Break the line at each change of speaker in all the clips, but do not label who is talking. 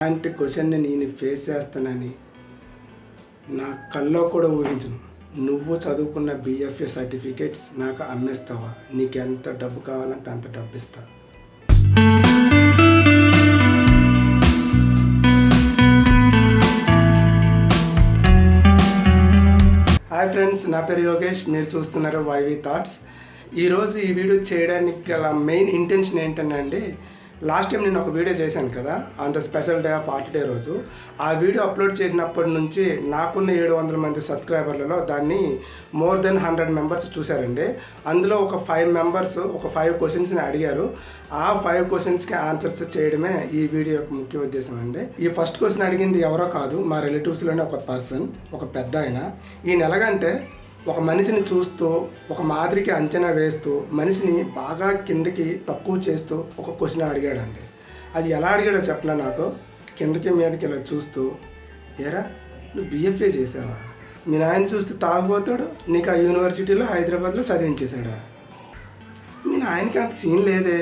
అలాంటి క్వశ్చన్ని నేను ఫేస్ చేస్తానని నా కల్లో కూడా ఊహించను. నువ్వు చదువుకున్న BFA సర్టిఫికేట్స్ నాకు అమ్మేస్తావా? నీకు ఎంత డబ్బు కావాలంటే అంత డబ్బు ఇస్తా. హాయ్ ఫ్రెండ్స్, నా పేరు యోగేష్. మీరు చూస్తున్నారు YV థాట్స్. ఈరోజు ఈ వీడియో చేయడానికి గల మెయిన్ ఇంటెన్షన్ ఏంటంటే, లాస్ట్ టైం నేను ఒక వీడియో చేశాను కదా, on the special day of art day రోజు. ఆ వీడియో అప్లోడ్ చేసినప్పటి నుంచి నాకున్న 700 మంది సబ్స్క్రైబర్లలో దాన్ని మోర్ దెన్ 100 మెంబర్స్ చూశారండి. అందులో ఒక 5 మెంబర్స్ ఒక 5 క్వశ్చన్స్ని అడిగారు. ఆ 5 క్వశ్చన్స్కి ఆన్సర్స్ చేయడమే ఈ వీడియో యొక్క ముఖ్య ఉద్దేశం అండి. ఈ ఫస్ట్ క్వశ్చన్ అడిగింది ఎవరో కాదు, మా రిలేటివ్స్లోనే ఒక పర్సన్, ఒక పెద్ద ఆయన. ఈయన ఎలాగంటే, ఒక మనిషిని చూస్తూ ఒక మాదిరికి అంచనా వేస్తూ మనిషిని బాగా కిందకి తక్కువ చేస్తూ ఒక క్వశ్చన్ అడిగాడండి. అది ఎలా అడిగాడో చెప్పనా నాకు. కిందకి మీదకి ఇలా చూస్తూ, ఏరా నువ్వు BFA చేసావా? మీ నాయన చూస్తే తాగుబోతాడు, నీకు ఆ యూనివర్సిటీలో హైదరాబాద్లో చదివించేశాడా? మీ నాయనకి అంత సీన్ లేదే,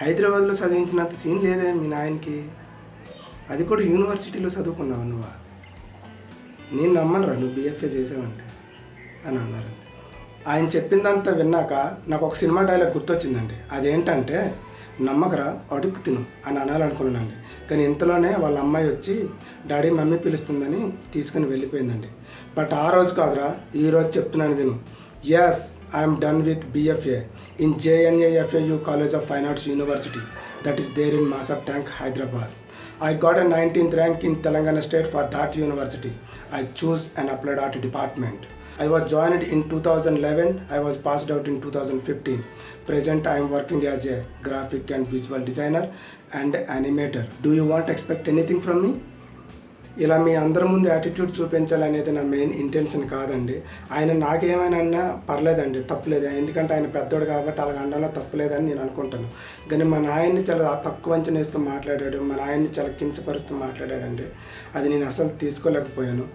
హైదరాబాద్లో చదివించినంత సీన్ లేదే మీ నాయనకి. అది కూడా యూనివర్సిటీలో చదువుకున్నావు నువ్వా? నేను నమ్మనురా నువ్వు BFA చేసావంటే అని అన్నారు. ఆయన చెప్పిందంతా విన్నాక నాకు ఒక సినిమా డైలాగ్ గుర్తొచ్చిందండి. అదేంటంటే, నమ్మకరా అడుక్కు తిను అని అనాలనుకున్నానండి. కానీ ఇంతలోనే వాళ్ళ అమ్మాయి వచ్చి డాడీ మమ్మీ పిలుస్తుందని తీసుకుని వెళ్ళిపోయిందండి. బట్ ఆ రోజు కాదురా, ఈరోజు చెప్తున్నాను విను. Yes, I'm done with BFA in JNAFAU College of Fine Arts University that is there in Masab Tank, Hyderabad. I got a 19th rank in Telangana State for that university. I chose an applied art department. I was joined in 2011. I was passed out in 2015. Present, I am working as a graphic and visual designer and animator. Do you want to expect anything from me? ఇలా మీ అందరి ముందు attitude చూపించాలనేది నా main intention కాదండి. ఆయన నాకేమైనా పర్లేదండి, తప్పులేదు. ఎందుకంటే ఆయన పెద్దోడు కాబట్టి అలా అనడంలో తప్పులేదని నేను అనుకుంటాను. కానీ మా నాయన్ని చాలా తక్కువ అంచనేస్తూ మాట్లాడాడు, మా నాయన్ని చాలా కించపరుస్తూ మాట్లాడాడండి. అది నేను అసలు తీసుకోలేకపోయాను.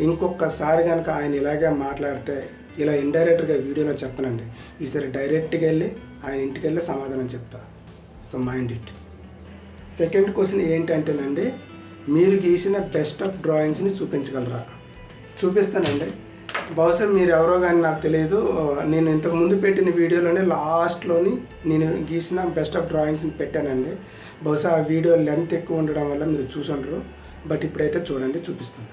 ఇంకొకసారి కనుక ఆయన ఇలాగే మాట్లాడితే, ఇలా ఇండైరెక్ట్గా వీడియోలో చెప్పనండి, ఈసారి డైరెక్ట్గా వెళ్ళి ఆయన ఇంటికి వెళ్ళి సమాధానం చెప్తా. So mind it. Second question ఏంటంటేనండి, మీరు గీసిన బెస్ట్ ఆఫ్ డ్రాయింగ్స్ని చూపించగలరా? చూపిస్తానండి. బహుశా మీరు ఎవరో కానీ నాకు తెలియదు. నేను ఇంతకుముందు పెట్టిన వీడియోలోనే లాస్ట్లోని నేను గీసిన బెస్ట్ ఆఫ్ డ్రాయింగ్స్ని పెట్టానండి. బహుశా ఆ వీడియో లెంత్ ఎక్కువ ఉండడం వల్ల మీరు చూసి ఉండరు. బట్ ఇప్పుడైతే చూడండి, చూపిస్తాను.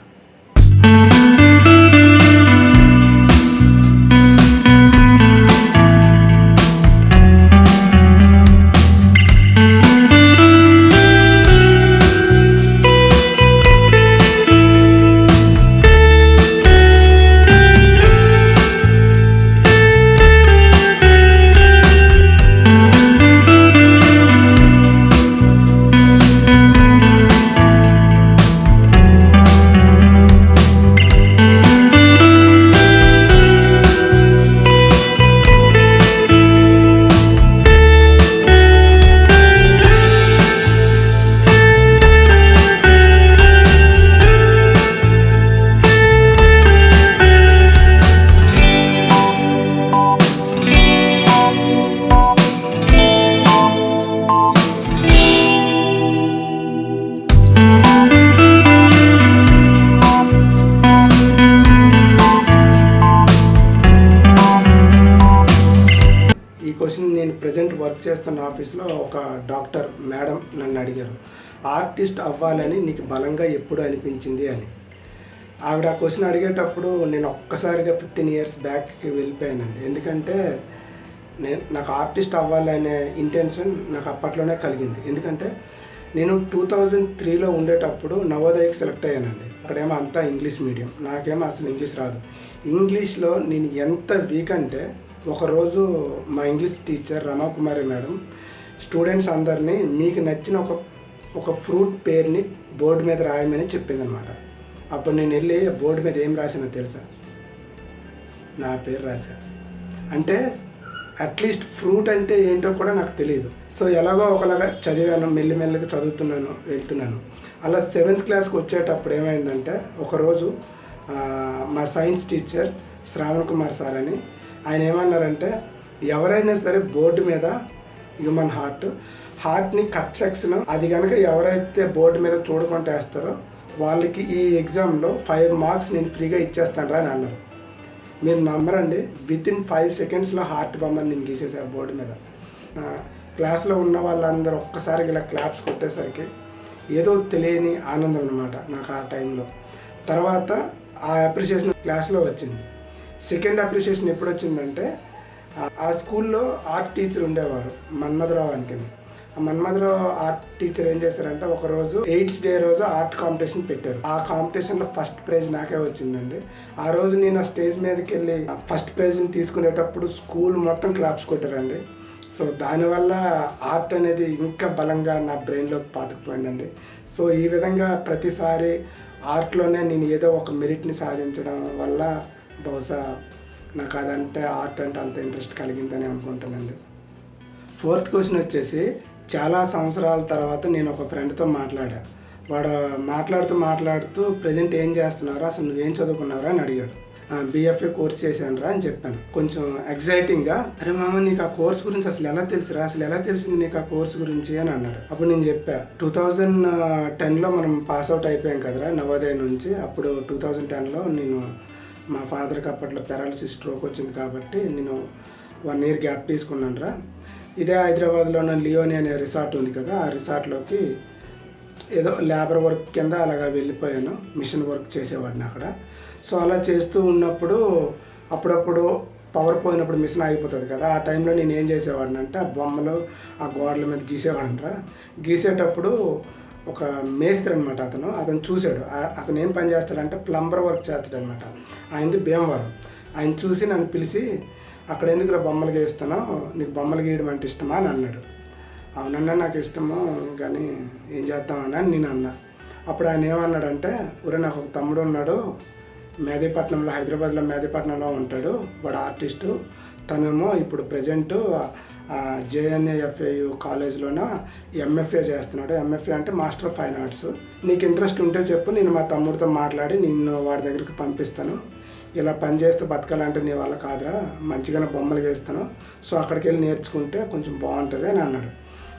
నేను ప్రజెంట్ వర్క్ చేస్తున్న ఆఫీస్లో ఒక డాక్టర్ మేడం నన్ను అడిగారు, ఆర్టిస్ట్ అవ్వాలని నీకు బలంగా ఎప్పుడు అనిపించింది అని. ఆవిడ ఆ క్వశ్చన్ అడిగేటప్పుడు నేను ఒక్కసారిగా 15 years బ్యాక్కి వెళ్ళిపోయానండి. ఎందుకంటే నాకు ఆర్టిస్ట్ అవ్వాలనే ఇంటెన్షన్ నాకు అప్పట్లోనే కలిగింది. ఎందుకంటే నేను 2003లో ఉండేటప్పుడు నవోదయకి సెలెక్ట్ అయ్యానండి. అక్కడేమో అంతా ఇంగ్లీష్ మీడియం, నాకేమో అసలు ఇంగ్లీష్ రాదు. ఇంగ్లీష్లో నేను ఎంత వీక్ అంటే, ఒకరోజు మా English teacher Ramakumari madam students అందరినీ మీకు నచ్చిన ఒక ఫ్రూట్ పేరుని బోర్డు మీద రాయమని చెప్పిందనమాట. అప్పుడు నేను వెళ్ళి బోర్డు మీద ఏం రాసానో తెలుసా? నా పేరు రాశాను. అంటే అట్లీస్ట్ ఫ్రూట్ అంటే ఏంటో కూడా నాకు తెలియదు. సో ఎలాగో ఒకలాగా చదివాను, మెల్లిమెల్లిగా చదువుతున్నాను, వెళ్తున్నాను. అలా 7th క్లాస్కి వచ్చేటప్పుడు ఏమైందంటే, ఒకరోజు మా science teacher Shravan Kumar sir అని, ఆయన ఏమన్నారంటే, ఎవరైనా సరే బోర్డు మీద హ్యూమన్ హార్ట్ హార్ట్ని కట్ సెక్షన్ అది కనుక ఎవరైతే బోర్డు మీద చూడకుండా వేస్తారో వాళ్ళకి ఈ ఎగ్జామ్లో 5 మార్క్స్ నేను ఫ్రీగా ఇచ్చేస్తాను రా అని అన్నారు. మీరు నమ్మరండి, వితిన్ 5 సెకండ్స్లో హార్ట్ బొమ్మని నేను గీసేసాను బోర్డు మీద. క్లాస్లో ఉన్న వాళ్ళందరూ ఒక్కసారి ఇలా క్లాప్స్ కొట్టేసరికి ఏదో తెలియని ఆనందం అనమాట నాకు ఆ టైంలో. తర్వాత ఆ అప్రిషియేషన్ క్లాస్లో వచ్చింది. సెకండ్ అప్రిషియేషన్ ఎప్పుడు వచ్చిందంటే, ఆ స్కూల్లో ఆర్ట్ టీచర్ ఉండేవారు మన్మధరావు అని. ఆ మన్మధరావు ఆర్ట్ టీచర్ ఏం చేశారంటే, ఒకరోజు 8th డే రోజు ఆర్ట్ కాంపిటీషన్ పెట్టారు. ఆ కాంపిటీషన్లో ఫస్ట్ ప్రైజ్ నాకే వచ్చిందండి. ఆ రోజు నేను ఆ స్టేజ్ మీదకి వెళ్ళి ఫస్ట్ ప్రైజ్ని తీసుకునేటప్పుడు స్కూల్ మొత్తం క్లాప్స్ కొట్టారండి. సో దానివల్ల ఆర్ట్ అనేది ఇంకా బలంగా నా బ్రెయిన్లో పాతుకుపోయిందండి. సో ఈ విధంగా ప్రతిసారి ఆర్ట్లోనే నేను ఏదో ఒక మెరిట్ని సాధించడం వల్ల బహుశా నాకు అదంటే ఆర్ట్ అంటే అంత ఇంట్రెస్ట్ కలిగిందని అనుకుంటానండి. 4th క్వశ్చన్ వచ్చేసి, చాలా సంవత్సరాల తర్వాత నేను ఒక ఫ్రెండ్తో మాట్లాడా. వాడు మాట్లాడుతూ ప్రజెంట్ ఏం చేస్తున్నారు, అసలు నువ్వేం చదువుకున్నారా అని అడిగాడు. BFA కోర్స్ చేశాను రా అని చెప్పాను. కొంచెం ఎగ్జైటింగ్గా, అరే మామ నీకు ఆ కోర్స్ గురించి అసలు ఎలా తెలుసురా, అసలు ఎలా తెలిసింది నీకు ఆ కోర్స్ గురించి అని అన్నాడు. అప్పుడు నేను చెప్పా, 2010లో మనం పాస్అవుట్ అయిపోయాం కదరా నవోదయ నుంచి. అప్పుడు 2010లో నేను మా ఫాదర్కి అప్పట్లో పెరాలసిస్ స్ట్రోక్ వచ్చింది కాబట్టి నేను 1 year గ్యాప్ తీసుకున్నాను రా. ఇదే హైదరాబాద్లో ఉన్న లియోని అనే రిసార్ట్ ఉంది కదా, ఆ రిసార్ట్లోకి ఏదో లేబర్ వర్క్ కింద అలాగా వెళ్ళిపోయాను. మిషన్ వర్క్ చేసేవాడిని అక్కడ. సో అలా చేస్తూ ఉన్నప్పుడు అప్పుడప్పుడు పవర్ పోయినప్పుడు మిషన్ ఆగిపోతుంది కదా, ఆ టైంలో నేను ఏం చేసేవాడిని అంటే, ఆ బొమ్మలు ఆ గోడల మీద గీసేవాడిని. గీసేటప్పుడు ఒక మేస్త్రి అనమాట, అతను చూశాడు. అతను ఏం పని చేస్తాడంటే ప్లంబర్ వర్క్ చేస్తాడు అనమాట. ఆయనది భీమవరం. ఆయన చూసి నన్ను పిలిచి, అక్కడ ఎందుకు బొమ్మలు గీస్తానో, నీకు బొమ్మలు గీయడం అంటే ఇష్టమా అని అన్నాడు. అవునన్నా నాకు ఇష్టము, కానీ ఏం చేద్దామని నేను అన్నా. అప్పుడు ఆయన ఏమన్నాడంటే, ఊరే నాకు ఒక తమ్ముడు ఉన్నాడు మెహదీపట్నంలో, హైదరాబాద్లో మెహదీపట్నంలో ఉంటాడు, వాడు ఆర్టిస్టు. తనేమో ఇప్పుడు ప్రజెంటు JNAFAU కాలేజ్లోన MFA చేస్తున్నాడు. MFA అంటే మాస్టర్ ఆఫ్ ఫైన్ ఆర్ట్స్. నీకు ఇంట్రెస్ట్ ఉంటే చెప్పు, నేను మా తమ్ముడితో మాట్లాడి నిన్ను వాడి దగ్గరికి పంపిస్తాను. ఇలా పని చేస్తూ బతకాలంటే నీ వల్ల కాదురా, మంచిగానే బొమ్మలు గీస్తాను, సో అక్కడికి వెళ్ళి నేర్చుకుంటే కొంచెం బాగుంటుంది అని అన్నాడు.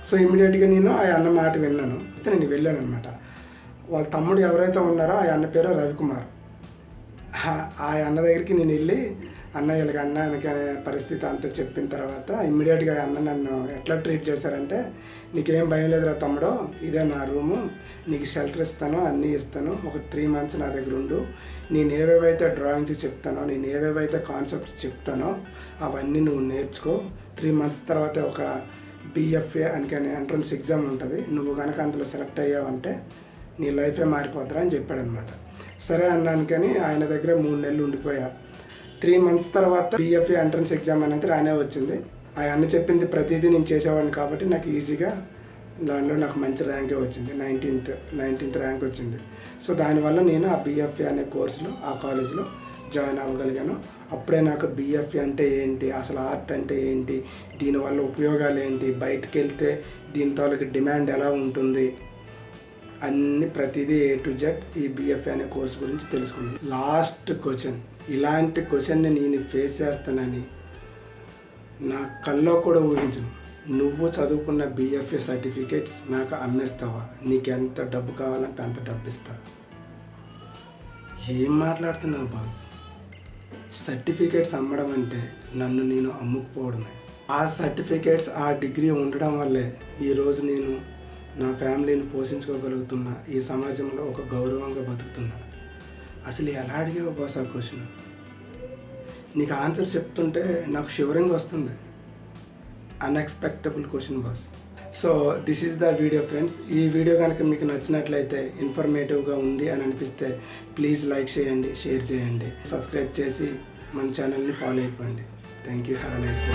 సో ఇమీడియట్గా నేను ఆ అన్న మాట విన్నాను. నేను వెళ్ళాను అనమాట. వాళ్ళ తమ్ముడు ఎవరైతే ఉన్నారో ఆ అన్న పేరు రవికుమార్. ఆ అన్న దగ్గరికి నేను వెళ్ళి, అన్న వీళ్ళకి అన్నానికి అనే పరిస్థితి అంతా చెప్పిన తర్వాత ఇమ్మీడియట్గా అన్న నన్ను ఎట్లా ట్రీట్ చేశారంటే, నీకేం భయం లేదురా తమ్ముడు, ఇదే నా రూము, నీకు షెల్టర్ ఇస్తాను, అన్నీ ఇస్తాను, ఒక 3 months నా దగ్గర ఉండు, నేను ఏవేవైతే డ్రాయింగ్స్ చెప్తానో, నేను ఏవేవైతే కాన్సెప్ట్స్ చెప్తానో అవన్నీ నువ్వు నేర్చుకో. 3 months తర్వాత ఒక BFA అని ఎంట్రన్స్ ఎగ్జామ్ ఉంటుంది, నువ్వు కనుక అందులో సెలెక్ట్ అయ్యావంటే నీ లైఫే మారిపోతారా అని చెప్పాడనమాట. సరే అన్నాను. కానీ ఆయన దగ్గర 3 నెలలు ఉండిపోయా. 3 months తర్వాత BFA ఎంట్రన్స్ ఎగ్జామ్ అనేది రానే వచ్చింది. ఆ అన్న చెప్పింది ప్రతిదీ నేను చేసేవాడిని కాబట్టి నాకు ఈజీగా దానిలో నాకు మంచి ర్యాంకే వచ్చింది. 19th ర్యాంక్ వచ్చింది. సో దానివల్ల నేను ఆ BFA అనే కోర్సులో ఆ కాలేజ్లో జాయిన్ అవ్వగలిగాను. అప్పుడే నాకు BFA అంటే ఏంటి, అసలు ఆర్ట్ అంటే ఏంటి, దీనివల్ల ఉపయోగాలు ఏంటి, బయటకు వెళ్తే దీని తాలూకు డిమాండ్ ఎలా ఉంటుంది, అన్ని ప్రతిదీ A to Z ఈ BFA అనే కోర్సు గురించి తెలుసుకున్నాను. లాస్ట్ క్వశ్చన్, ఇలాంటి క్వశ్చన్ని నేను ఫేస్ చేస్తానని నా కల్లో కూడా ఊహించను. నువ్వు చదువుకున్న BFA సర్టిఫికేట్స్ నాకు అమ్మేస్తావా, నీకు ఎంత డబ్బు కావాలంటే అంత డబ్బు ఇస్తా. ఏం మాట్లాడుతున్నావు బాస్? సర్టిఫికేట్స్ అమ్మడం అంటే నన్ను నేను అమ్ముకుపోవడమే. ఆ సర్టిఫికేట్స్ ఆ డిగ్రీ ఉండడం వల్లే ఈరోజు నేను నా ఫ్యామిలీని పోషించుకోగలుగుతున్నా, ఈ సమాజంలో ఒక గౌరవంగా బతుకుతున్నా. అసలు ఎలా అడిగావు బాస్ ఆ క్వశ్చన్? నీకు ఆన్సర్ చెప్తుంటే నాకు షివరింగ్ వస్తుంది. Unexpectable question boss. So this is the video friends. ఈ వీడియో కనుక మీకు నచ్చినట్లయితే, ఇన్ఫర్మేటివ్గా ఉంది అని అనిపిస్తే ప్లీజ్ లైక్ చేయండి, షేర్ చేయండి, సబ్స్క్రైబ్ చేసి మన ఛానల్ని ఫాలో అయిపోండి. Thank you. Have a nice day.